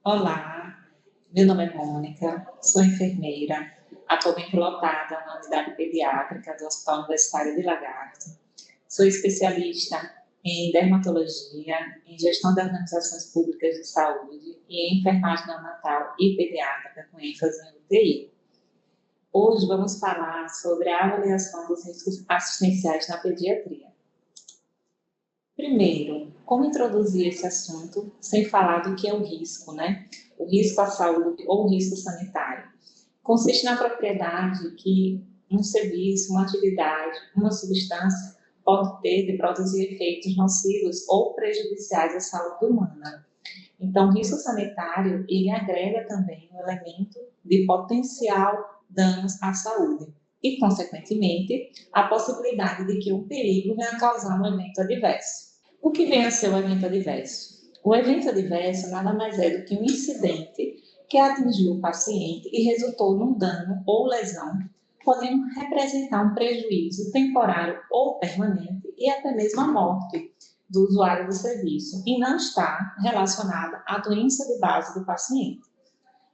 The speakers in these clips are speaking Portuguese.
Olá, meu nome é Mônica, sou enfermeira, atualmente lotada na unidade pediátrica do Hospital Universitário de Lagarto. Sou especialista em dermatologia, em gestão de organizações públicas de saúde e em enfermagem neonatal e pediátrica com ênfase em UTI. Hoje vamos falar sobre a avaliação dos riscos assistenciais na pediatria. Primeiro, como introduzir esse assunto sem falar do que é o risco, né? O risco à saúde ou o risco sanitário. Consiste na propriedade que um serviço, uma atividade, uma substância pode ter de produzir efeitos nocivos ou prejudiciais à saúde humana. Então, o risco sanitário, ele agrega também um elemento de potencial danos à saúde e, consequentemente, a possibilidade de que um perigo venha a causar um evento adverso. O que vem a ser o evento adverso? O evento adverso nada mais é do que um incidente que atingiu o paciente e resultou num dano ou lesão, podendo representar um prejuízo temporário ou permanente e até mesmo a morte do usuário do serviço, e não está relacionada à doença de base do paciente.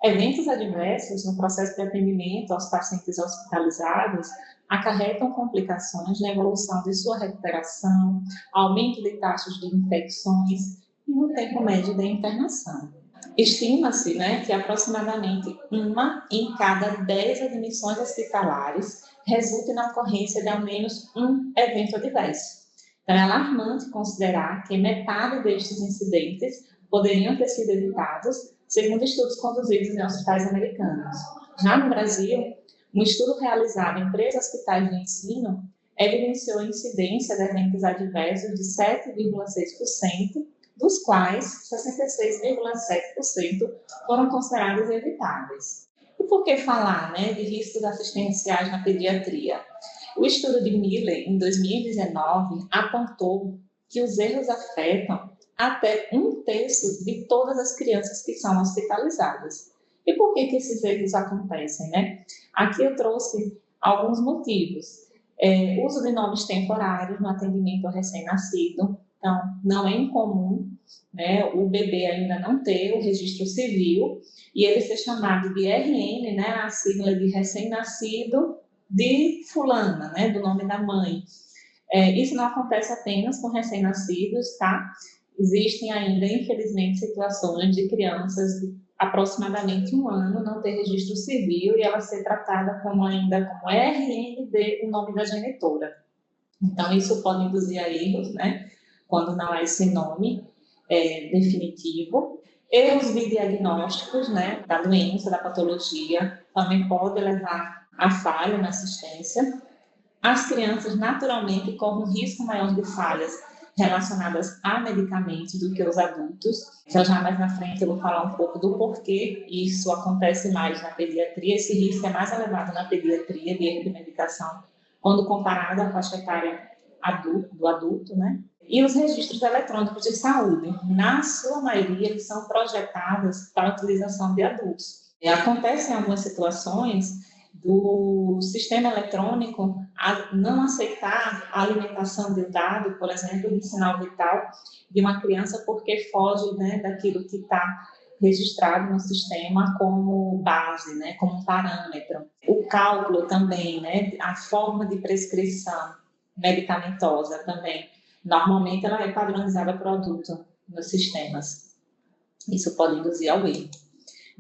Eventos adversos no processo de atendimento aos pacientes hospitalizados acarretam complicações na evolução de sua recuperação, aumento de taxas de infecções e no tempo médio de internação. Estima-se, que aproximadamente 1 em cada 10 admissões hospitalares resulte na ocorrência de ao menos um evento adverso. Então, é alarmante considerar que metade destes incidentes poderiam ter sido evitados, segundo estudos conduzidos em hospitais americanos. Já no Brasil, um estudo realizado em 3 hospitais de ensino evidenciou a incidência de eventos adversos de 7,6%, dos quais 66,7% foram considerados evitáveis. E por que falar de riscos assistenciais na pediatria? O estudo de Miller, em 2019, apontou que os erros afetam até 1/3 de todas as crianças que são hospitalizadas. E por que esses erros acontecem, Aqui eu trouxe alguns motivos. Uso de nomes temporários no atendimento ao recém-nascido. Então, não é incomum, o bebê ainda não ter o registro civil e ele ser chamado de RN, a sigla de recém-nascido de fulana, do nome da mãe. Isso não acontece apenas com recém-nascidos, tá? Existem ainda, infelizmente, situações de crianças de aproximadamente 1 ano não ter registro civil e ela ser tratada como RND, o nome da genitora. Então, isso pode induzir a erros, quando não há esse nome definitivo. Erros de diagnósticos, da doença, da patologia, também pode levar a falha na assistência. As crianças, naturalmente, correm um risco maior de falhas relacionadas a medicamentos do que os adultos. Já mais na frente eu vou falar um pouco do porquê isso acontece mais na pediatria. Esse risco é mais elevado na pediatria de erro de medicação, quando comparado à faixa etária do adulto, E os registros eletrônicos de saúde, na sua maioria, eles são projetados para a utilização de adultos. Acontecem algumas situações do sistema eletrônico a não aceitar a alimentação de dado, por exemplo, de sinal vital de uma criança porque foge daquilo que está registrado no sistema como base, como um parâmetro. O cálculo também, a forma de prescrição medicamentosa também, normalmente ela é padronizada produto nos sistemas. Isso pode induzir ao erro.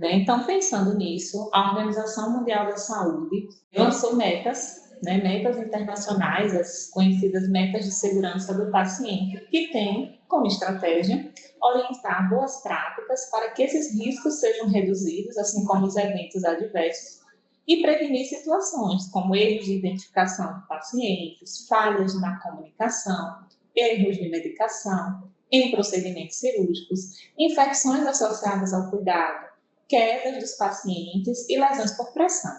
Então, pensando nisso, a Organização Mundial da Saúde lançou metas, metas internacionais, as conhecidas metas de segurança do paciente, que tem como estratégia orientar boas práticas para que esses riscos sejam reduzidos, assim como os eventos adversos, e prevenir situações como erros de identificação de pacientes, falhas na comunicação, erros de medicação, em procedimentos cirúrgicos, infecções associadas ao cuidado, quedas dos pacientes e lesões por pressão.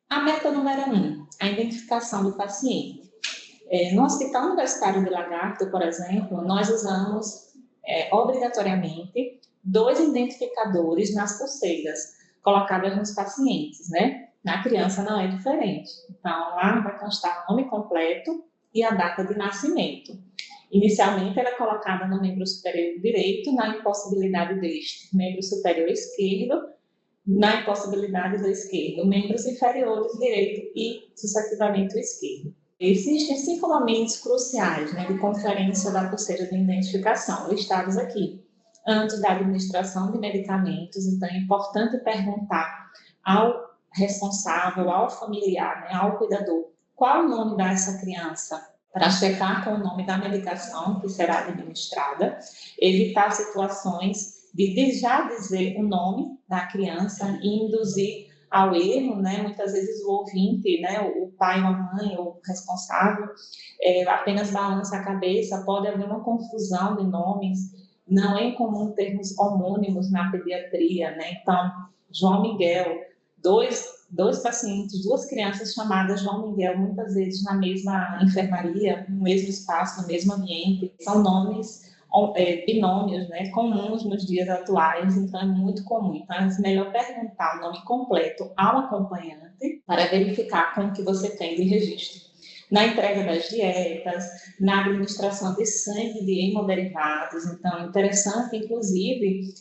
A meta número 1, a identificação do paciente. No Hospital Universitário de Lagarto, por exemplo, nós usamos obrigatoriamente 2 identificadores nas pulseiras colocadas nos pacientes, Na criança não é diferente. Então, lá vai constar o nome completo e a data de nascimento. Inicialmente, ela é colocada no membro superior direito, na impossibilidade deste, membro superior esquerdo, na impossibilidade do esquerdo, membros inferiores direito e, sucessivamente, o esquerdo. Existem 5 momentos cruciais, né, de conferência da pulseira de identificação, listados aqui. Antes da administração de medicamentos, então é importante perguntar ao responsável, ao familiar, né, ao cuidador, qual o nome dessa criança, para checar com o nome da medicação que será administrada, evitar situações de já dizer o nome da criança e induzir ao erro, né? Muitas vezes o ouvinte, né, o pai ou a mãe ou o responsável, apenas balança a cabeça, pode haver uma confusão de nomes, não é incomum termos homônimos na pediatria, né? Então, João Miguel, dois pacientes, 2 crianças chamadas João Miguel, muitas vezes na mesma enfermaria, no mesmo espaço, no mesmo ambiente, são nomes binômios, né, comuns nos dias atuais, então é muito comum. Então é melhor perguntar o nome completo ao acompanhante para verificar com o que você tem de registro. Na entrega das dietas, na administração de sangue de hemoderivados, então é interessante, inclusive,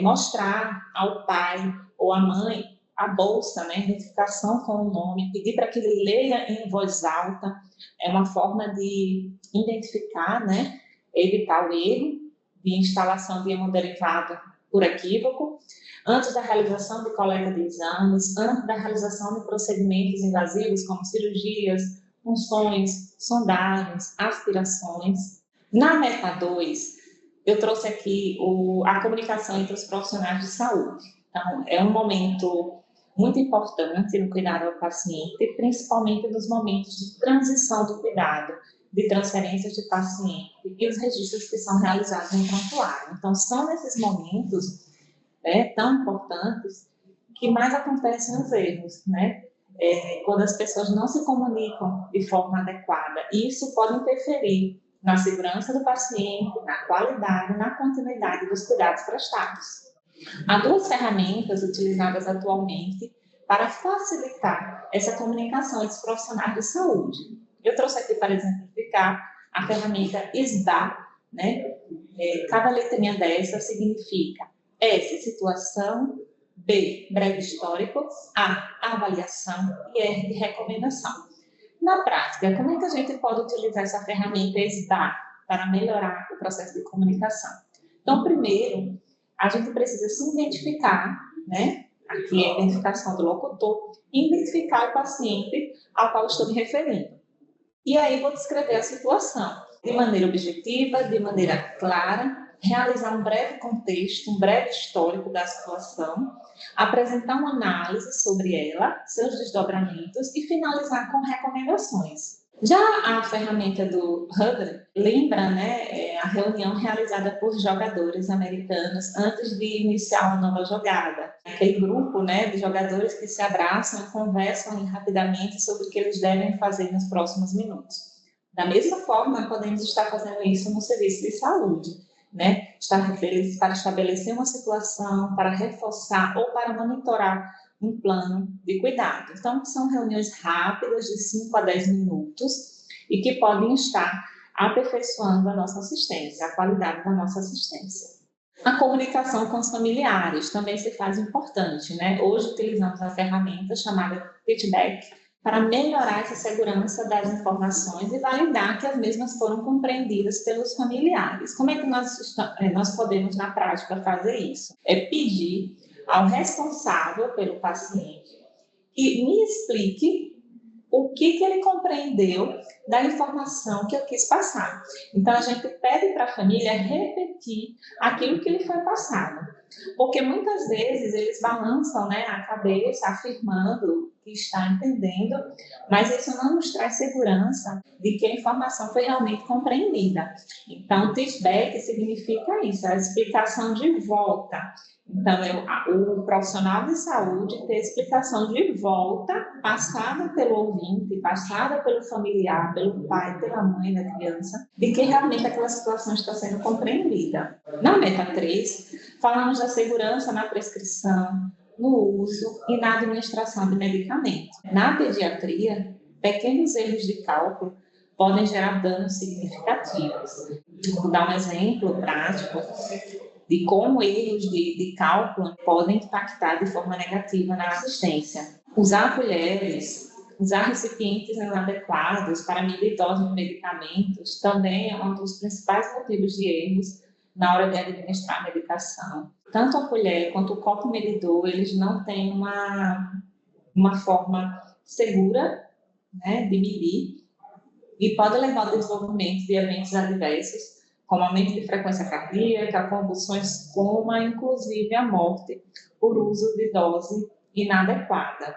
mostrar ao pai ou à mãe a bolsa, né, identificação com o nome, pedir para que ele leia em voz alta, é uma forma de identificar, né, evitar o erro de instalação de hemoderivado por equívoco, antes da realização de coleta de exames, antes da realização de procedimentos invasivos como cirurgias, punções, sondagens, aspirações. Na meta 2, eu trouxe aqui a comunicação entre os profissionais de saúde. Então, é um momento muito importante no cuidado ao paciente, principalmente nos momentos de transição do cuidado, de transferências de paciente e os registros que são realizados em prontuário. Então, são nesses momentos, né, tão importantes que mais acontecem os erros, né? Quando as pessoas não se comunicam de forma adequada. E isso pode interferir na segurança do paciente, na qualidade, na continuidade dos cuidados prestados. Há 2 ferramentas utilizadas atualmente para facilitar essa comunicação entre os profissionais de saúde. Eu trouxe aqui para exemplificar a ferramenta SBA, né? Cada letrinha dessa significa S, situação, B, breve histórico, A, avaliação e R, de recomendação. Na prática, como é que a gente pode utilizar essa ferramenta SBA para melhorar o processo de comunicação? Então, primeiro, a gente precisa se identificar, né? Aqui é a identificação do locutor, e identificar o paciente ao qual estou me referindo. E aí vou descrever a situação de maneira objetiva, de maneira clara, realizar um breve contexto, um breve histórico da situação, apresentar uma análise sobre ela, seus desdobramentos e finalizar com recomendações. Já a ferramenta do Huddle lembra, né, a reunião realizada por jogadores americanos antes de iniciar uma nova jogada. Aquele grupo, né, de jogadores que se abraçam e conversam rapidamente sobre o que eles devem fazer nos próximos minutos. Da mesma forma, podemos estar fazendo isso no serviço de saúde, né, para estabelecer uma situação, para reforçar ou para monitorar um plano de cuidado. Então, são reuniões rápidas de 5 a 10 minutos e que podem estar aperfeiçoando a nossa assistência, a qualidade da nossa assistência. A comunicação com os familiares também se faz importante, né? Hoje utilizamos a ferramenta chamada feedback para melhorar essa segurança das informações e validar que as mesmas foram compreendidas pelos familiares. Como é que nós podemos, na prática, fazer isso? É pedir ao responsável pelo paciente que me explique o que ele compreendeu da informação que eu quis passar. Então, a gente pede para a família repetir aquilo que lhe foi passado. Porque muitas vezes eles balançam, né, a cabeça, afirmando que está entendendo, mas isso não nos traz segurança de que a informação foi realmente compreendida. Então, feedback significa isso, a explicação de volta. Então, o profissional de saúde ter explicação de volta, passada pelo ouvinte, passada pelo familiar, pelo pai, pela mãe da criança, de que realmente aquela situação está sendo compreendida. Na meta 3, falamos da segurança na prescrição, no uso e na administração de medicamentos. Na pediatria, pequenos erros de cálculo podem gerar danos significativos. Vou dar um exemplo prático de como erros de cálculo podem impactar de forma negativa na assistência. Usar colheres, usar recipientes inadequados para medir doses de medicamentos também é um dos principais motivos de erros na hora de administrar a medicação. Tanto a colher quanto o copo medidor, eles não têm uma forma segura, né, de medir e pode levar ao desenvolvimento de eventos adversos, como aumento de frequência cardíaca, convulsões, coma, inclusive a morte por uso de dose inadequada.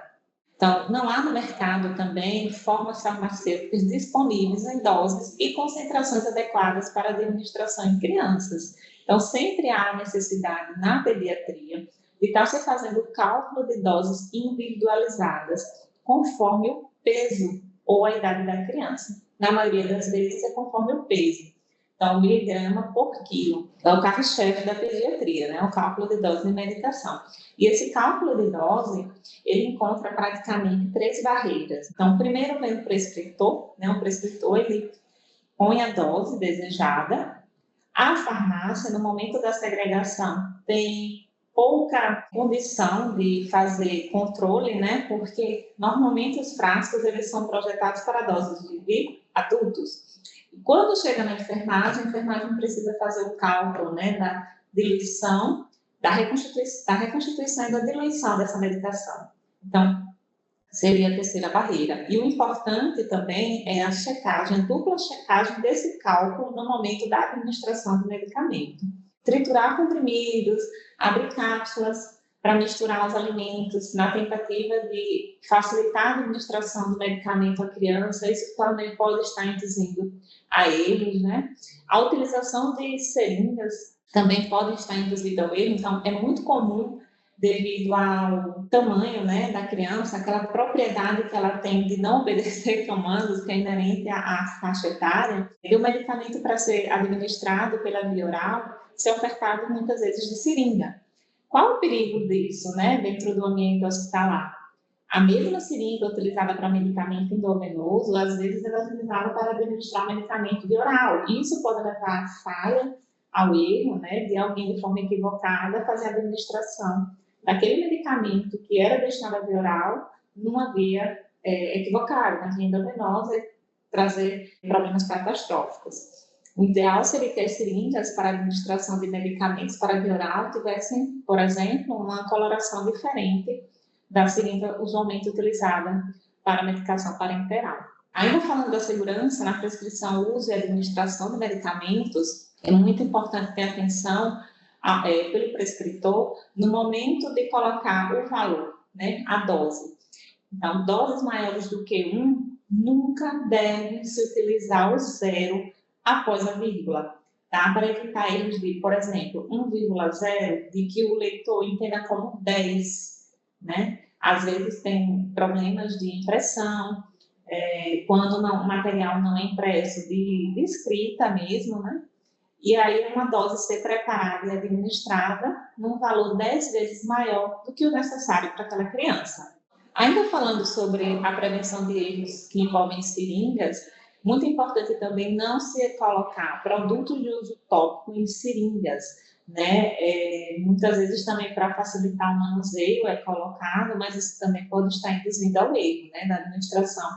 Então, não há no mercado também formas farmacêuticas disponíveis em doses e concentrações adequadas para administração em crianças. Então, sempre há necessidade na pediatria de estar se fazendo o cálculo de doses individualizadas conforme o peso ou a idade da criança. Na maioria das vezes é conforme o peso. Então, miligrama por quilo é o carro-chefe da pediatria, né? O cálculo de dose de medicação. E esse cálculo de dose, ele encontra praticamente 3 barreiras. Então, primeiro vem o prescritor, né? O prescritor, ele põe a dose desejada. A farmácia, no momento da segregação, tem pouca condição de fazer controle, né? Porque normalmente os frascos eles são projetados para doses de adultos. E quando chega na enfermagem, a enfermagem precisa fazer o cálculo, né, da diluição, da reconstituição e da diluição dessa medicação. Então, seria a terceira barreira. E o importante também é a checagem, a dupla checagem desse cálculo no momento da administração do medicamento. Triturar comprimidos, abrir cápsulas para misturar os alimentos na tentativa de facilitar a administração do medicamento à criança, isso também pode estar induzindo a erros, né? A utilização de seringas também pode estar induzida ao erro, então é muito comum devido ao tamanho, né, da criança, aquela propriedade que ela tem de não obedecer comandos, que é inerente à faixa etária, e o medicamento para ser administrado pela via oral ser ofertado muitas vezes de seringa. Qual o perigo disso, né, dentro do ambiente hospitalar? A mesma seringa utilizada para medicamento endovenoso, às vezes ela é utilizada para administrar medicamento via oral. Isso pode levar à falha, ao erro, né, de alguém de forma equivocada fazer a administração daquele medicamento que era destinado à via oral numa via equivocada, na via endovenosa, e trazer problemas catastróficos. O ideal seria que as seringas para administração de medicamentos para via oral tivessem, por exemplo, uma coloração diferente da seringa usualmente utilizada para medicação parenteral. Ainda falando da segurança, na prescrição, uso e administração de medicamentos, é muito importante ter atenção pelo prescritor no momento de colocar o valor, né, a dose. Então, doses maiores do que 1 nunca devem se utilizar o 0 após a vírgula, tá? Para evitar erros de, por exemplo, 1,0 de que o leitor entenda como 10, né? Às vezes tem problemas de impressão, quando o material não é impresso de escrita mesmo, né? E aí uma dose ser preparada e administrada num valor 10 vezes maior do que o necessário para aquela criança. Ainda falando sobre a prevenção de erros que envolvem seringas, muito importante também não se colocar produtos de uso tópico em seringas, né? Muitas vezes também para facilitar o manuseio é colocado, mas isso também pode estar induzindo ao erro, né, da administração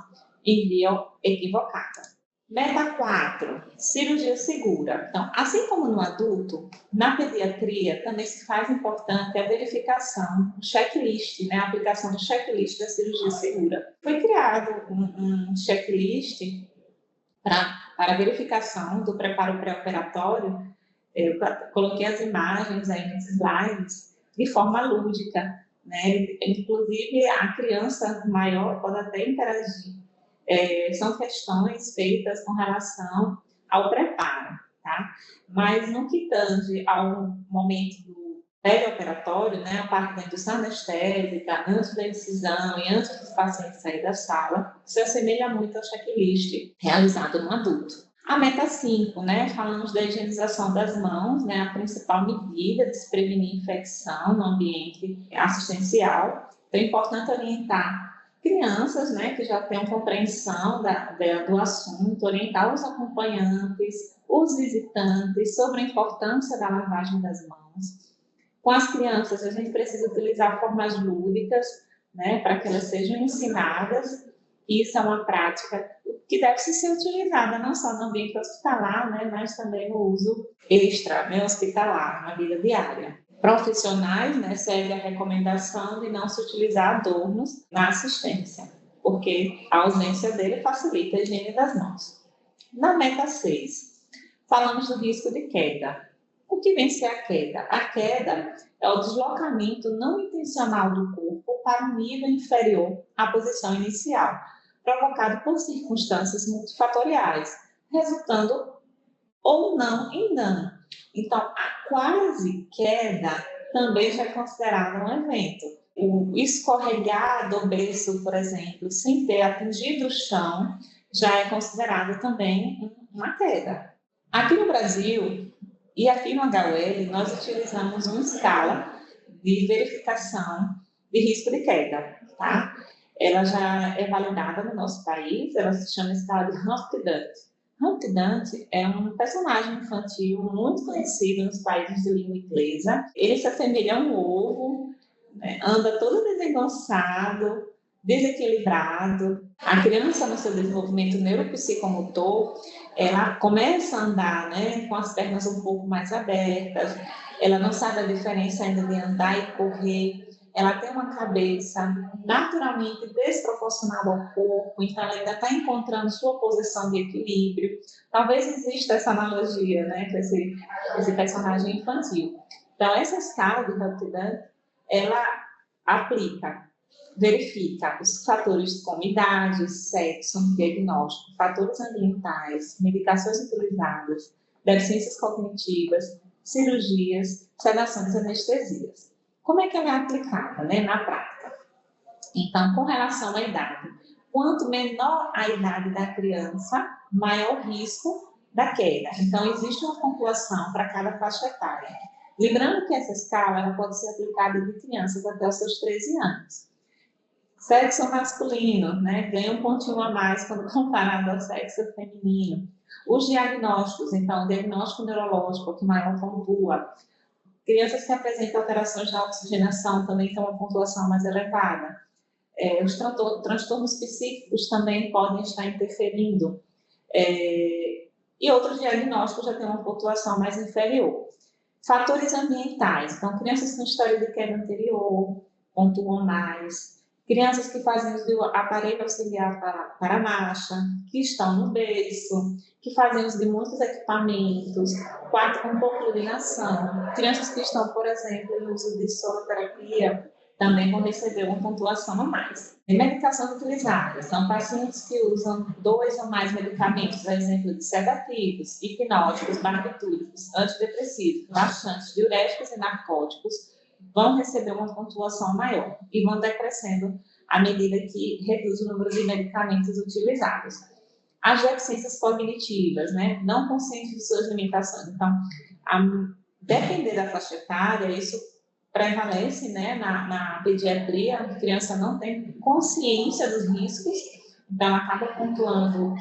em via equivocada. Meta 4, cirurgia segura. Então, assim como no adulto, na pediatria também se faz importante a verificação, o checklist, né, a aplicação do checklist da cirurgia segura. Foi criado um checklist para a verificação do preparo pré-operatório. Eu coloquei as imagens aí nos slides de forma lúdica, né? Inclusive a criança maior pode até interagir. São questões feitas com relação ao preparo, tá? Mas no que tange ao momento do pré-operatório, né, a parte da indução anestésica, antes da incisão e antes dos pacientes saírem da sala, se assemelha muito ao checklist realizado no adulto. A meta 5, né, falamos da higienização das mãos, né, a principal medida de se prevenir infecção no ambiente assistencial. Então, é importante orientar Crianças, né, que já têm compreensão do assunto, orientar os acompanhantes, os visitantes sobre a importância da lavagem das mãos. Com as crianças, a gente precisa utilizar formas lúdicas, né, para que elas sejam ensinadas. Isso é uma prática que deve ser utilizada não só no ambiente hospitalar, né, mas também no uso extra, né, hospitalar, na vida diária. Profissionais, né, segue a recomendação de não se utilizar adornos na assistência, porque a ausência dele facilita a higiene das mãos. Na meta 6, falamos do risco de queda. O que vem ser a queda? A queda é o deslocamento não intencional do corpo para um nível inferior à posição inicial, provocado por circunstâncias multifatoriais, resultando ou não em dano. Então, a quase queda também já é considerada um evento. O escorregar do berço, por exemplo, sem ter atingido o chão, já é considerado também uma queda. Aqui no Brasil e aqui no HUL, nós utilizamos uma escala de verificação de risco de queda, tá? Ela já é validada no nosso país, ela se chama escala de Humpty Dumpty. Humpty Dumpty é um personagem infantil muito conhecido nos países de língua inglesa. Ele se assemelha a um ovo, né? Anda todo desengonçado, desequilibrado. A criança, no seu desenvolvimento neuropsicomotor, ela começa a andar, né, com as pernas um pouco mais abertas, ela não sabe a diferença ainda de andar e correr, ela tem uma cabeça naturalmente desproporcional ao corpo, então ela ainda está encontrando sua posição de equilíbrio. Talvez exista essa analogia, né, com esse personagem infantil. Então, essa escala de Humpty Dumpty, ela verifica os fatores como idade, sexo, diagnóstico, fatores ambientais, medicações utilizadas, deficiências cognitivas, cirurgias, sedações e anestesias. Como é que ela é aplicada, né, na prática? Então, com relação à idade, quanto menor a idade da criança, maior o risco da queda. Então, existe uma pontuação para cada faixa etária. Lembrando que essa escala ela pode ser aplicada de crianças até os seus 13 anos. Sexo masculino, né, ganha um pontinho a mais quando comparado ao sexo feminino. Os diagnósticos, então, o diagnóstico neurológico, que maior pontua. Crianças que apresentam alterações na oxigenação também têm uma pontuação mais elevada. Os transtornos psíquicos também podem estar interferindo. E outros diagnósticos já têm uma pontuação mais inferior. Fatores ambientais. Então, crianças com história de queda anterior pontuam mais. Crianças que fazem uso do aparelho auxiliar para a marcha, que estão no berço, que fazem uso de muitos equipamentos, quarto com coordenação. Crianças que estão, por exemplo, em uso de sonoterapia, também vão receber uma pontuação a mais. E medicações utilizadas são pacientes que usam 2 ou mais medicamentos, a exemplo de sedativos, hipnóticos, barbitúricos, antidepressivos, laxantes, diuréticos e narcóticos, vão receber uma pontuação maior e vão decrescendo à medida que reduz o número de medicamentos utilizados. As deficiências cognitivas, né, não conscientes de suas limitações. Então, depender da faixa etária, isso prevalece, né, na pediatria, a criança não tem consciência dos riscos, então ela acaba pontuando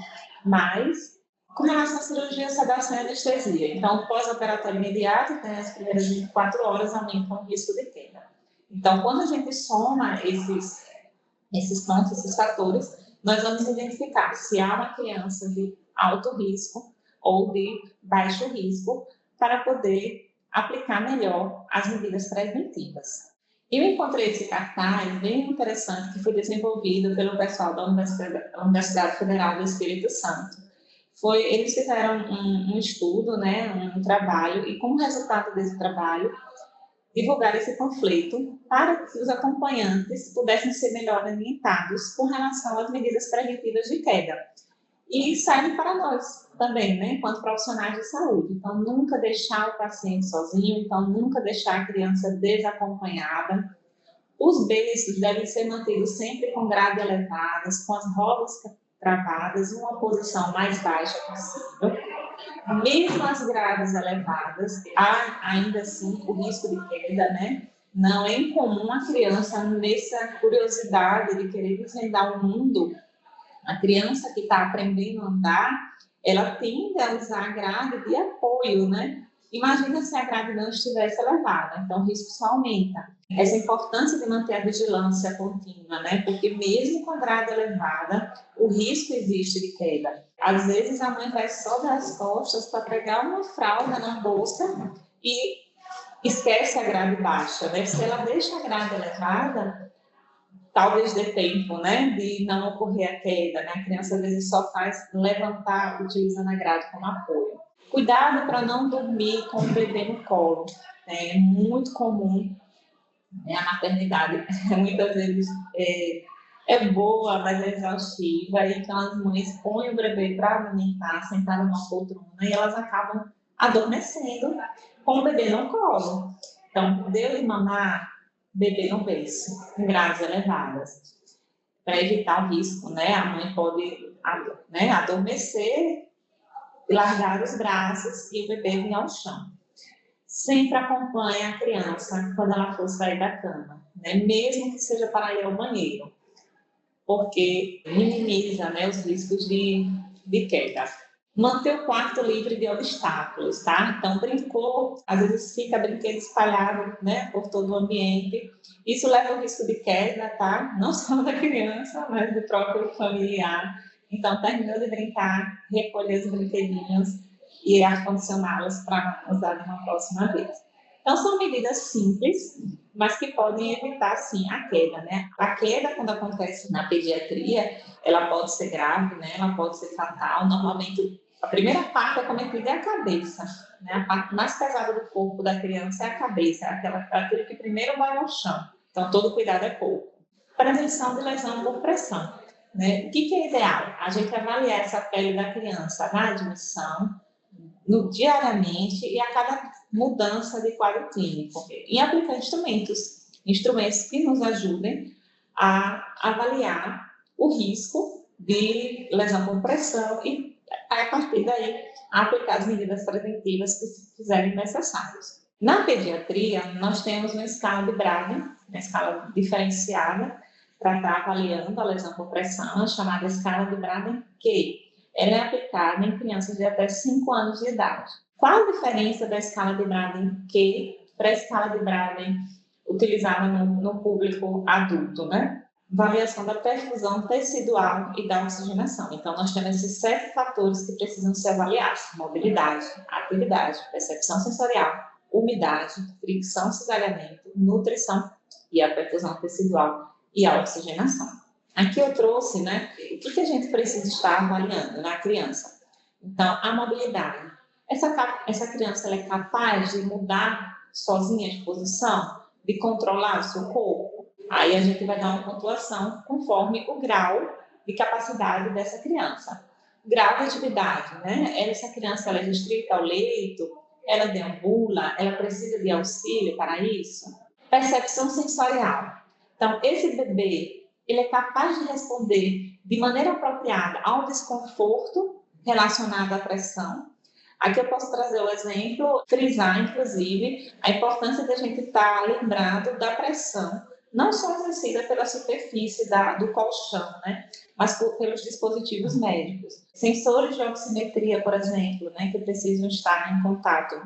mais. Com relação à cirurgia, sedação e anestesia. Então, pós-operatório imediato, né, as primeiras 24 horas aumentam o risco de queda. Então, quando a gente soma esses pontos, esses fatores, nós vamos identificar se há uma criança de alto risco ou de baixo risco para poder aplicar melhor as medidas preventivas. Eu encontrei esse cartaz bem interessante que foi desenvolvido pelo pessoal da Universidade Federal do Espírito Santo. Eles fizeram um estudo, né, um trabalho, e como resultado desse trabalho, divulgaram esse panfleto para que os acompanhantes pudessem ser melhor orientados com relação às medidas preventivas de queda. E serve para nós também, né, enquanto profissionais de saúde. Então, nunca deixar o paciente sozinho, então, nunca deixar a criança desacompanhada. Os berços devem ser mantidos sempre com grade elevadas, com as rodas travadas em uma posição mais baixa possível. Mesmo as grades elevadas, há ainda assim o risco de queda, né? Não é incomum a criança, nessa curiosidade de querer desvendar o mundo, a criança que está aprendendo a andar, ela tende a usar a grade de apoio, né? Imagina se a grade não estivesse elevada, então o risco só aumenta. Essa importância de manter a vigilância contínua, né? Porque mesmo com a grade elevada, o risco existe de queda. Às vezes a mãe vai só das costas para pegar uma fralda na bolsa e esquece a grade baixa, né? Se ela deixa a grade elevada, talvez dê tempo, né, de não ocorrer a queda, né? A criança às vezes só faz levantar utilizando a grade como apoio. Cuidado para não dormir com o bebê no colo, né? É muito comum, né? A maternidade muitas vezes é boa, mas é exaustiva, e então as mães põem o bebê para amamentar, sentada numa poltrona, e elas acabam adormecendo com o bebê no colo. Então, deu de mamar, bebê no berço, em grades elevadas, para evitar o risco, né? A mãe pode, né, adormecer e largar os braços e o bebê vir ao chão. Sempre acompanhe a criança quando ela for sair da cama, né? Mesmo que seja para ir ao banheiro, porque minimiza, né, os riscos de queda. Manter o quarto livre de obstáculos, tá? Então, brincou, às vezes fica brinquedo espalhado, né, por todo o ambiente. Isso leva ao risco de queda, tá? Não só da criança, mas do próprio familiar. Então, terminou de brincar, recolher os brinquedinhos e acondicioná-los para usar de uma próxima vez. Então, são medidas simples, mas que podem evitar, sim, a queda, né? A queda, quando acontece na pediatria, ela pode ser grave, né? Ela pode ser fatal. Normalmente, a primeira parte acometida é a cabeça, né? A parte mais pesada do corpo da criança é a cabeça, aquilo que primeiro vai ao chão. Então, todo cuidado é pouco. Prevenção de lesão por pressão, né? O que é ideal? A gente avaliar essa pele da criança na admissão, diariamente e a cada mudança de quadro clínico. E aplicar instrumentos que nos ajudem a avaliar o risco de lesão por pressão e, a partir daí, aplicar as medidas preventivas que se fizerem necessárias. Na pediatria, nós temos uma escala de Braden, uma escala diferenciada para estar avaliando a lesão por pressão, chamada escala de Braden-Q. Ela é aplicada em crianças de até 5 anos de idade. Qual a diferença da escala de Braden-Q para a escala de Braden utilizada no público adulto, né? Variação da perfusão tecidual e da oxigenação. Então, nós temos esses 7 fatores que precisam ser avaliados: mobilidade, atividade, percepção sensorial, umidade, fricção, cisalhamento, nutrição e a perfusão tecidual e a oxigenação. Aqui eu trouxe, né, o que a gente precisa estar avaliando na criança. Então, a mobilidade. Essa criança ela é capaz de mudar sozinha de posição, de controlar o seu corpo? Aí a gente vai dar uma pontuação conforme o grau de capacidade dessa criança. Grau de atividade, né? Essa criança ela é restrita ao leito, ela deambula, ela precisa de auxílio para isso? Percepção sensorial. Então, esse bebê, ele é capaz de responder de maneira apropriada ao desconforto relacionado à pressão. Aqui eu posso trazer o exemplo, frisar, inclusive, a importância da gente estar lembrado da pressão, não só exercida pela superfície do colchão, né, mas pelos dispositivos médicos. Sensores de oximetria, por exemplo, né, que precisam estar em contato,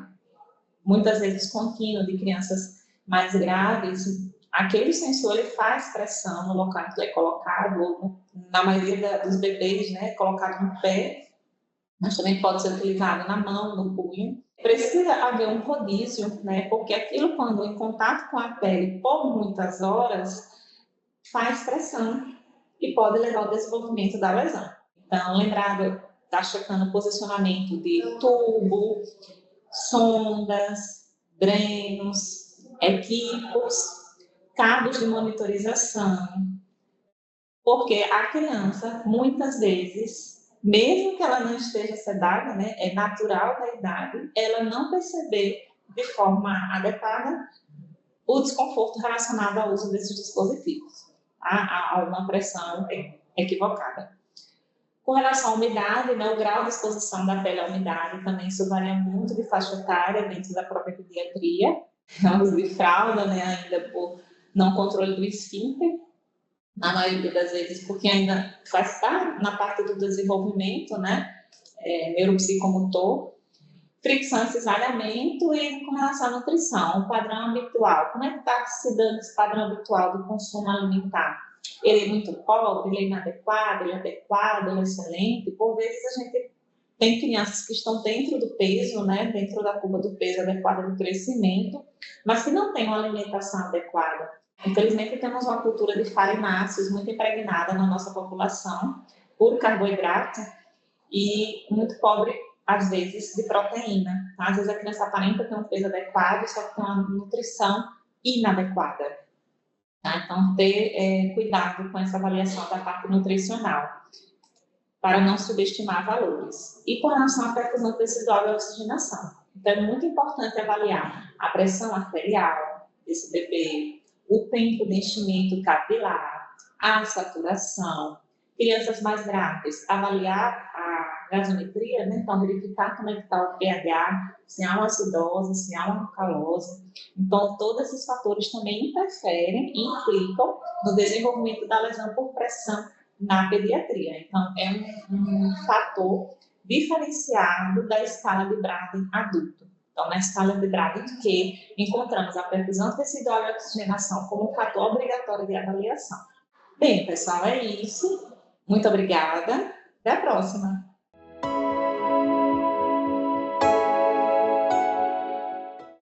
muitas vezes contínuo, de crianças mais graves. Aquele sensor ele faz pressão no local em que é colocado, ou na maioria dos bebês, né, colocado no pé, mas também pode ser utilizado na mão, no punho. Precisa haver um rodízio, né, porque aquilo, quando em contato com a pele por muitas horas, faz pressão e pode levar ao desenvolvimento da lesão. Então, lembrado, está checando o posicionamento de tubo, sondas, drenos, equipos, cabos de monitorização, porque a criança, muitas vezes, mesmo que ela não esteja sedada, né, é natural da idade, ela não perceber de forma adequada o desconforto relacionado ao uso desses dispositivos, a uma pressão equivocada. Com relação à umidade, né, o grau de exposição da pele à umidade também isso varia muito de faixa etária dentro da própria pediatria. uso de fralda, né, ainda por não controle do esfíncter, na maioria das vezes, porque ainda faz parte na parte do desenvolvimento, né, neuropsicomotor, fricção e cisalhamento e com relação à nutrição, o padrão habitual. Como é que está se dando esse padrão habitual do consumo alimentar? Ele é muito pobre, ele é inadequado, ele é adequado, ele é excelente? Por vezes a gente tem crianças que estão dentro do peso, né, dentro da curva do peso adequada do crescimento, mas que não têm uma alimentação adequada. Infelizmente, temos uma cultura de farináceos muito impregnada na nossa população, por carboidrato, e muito pobre, às vezes, de proteína. Às vezes a criança aparenta ter um peso adequado, só que tem uma nutrição inadequada. Tá? Então, ter cuidado com essa avaliação da parte nutricional, para não subestimar valores. E com relação à perfusão tecidual e oxigenação. Então, é muito importante avaliar a pressão arterial desse bebê, o tempo de enchimento capilar, a saturação. Crianças mais grávidas, avaliar a gasometria, né? Então, verificar como é que está o pH, se há uma acidose, se há uma alcalose. Então, todos esses fatores também interferem e implicam no desenvolvimento da lesão por pressão na pediatria. Então, é um fator diferenciado da escala de Braden adulto. Então, na escala de Braden, que encontramos a perfusão tecidual e a oxigenação como um fator obrigatório de avaliação. Bem, pessoal, é isso. Muito obrigada. Até a próxima.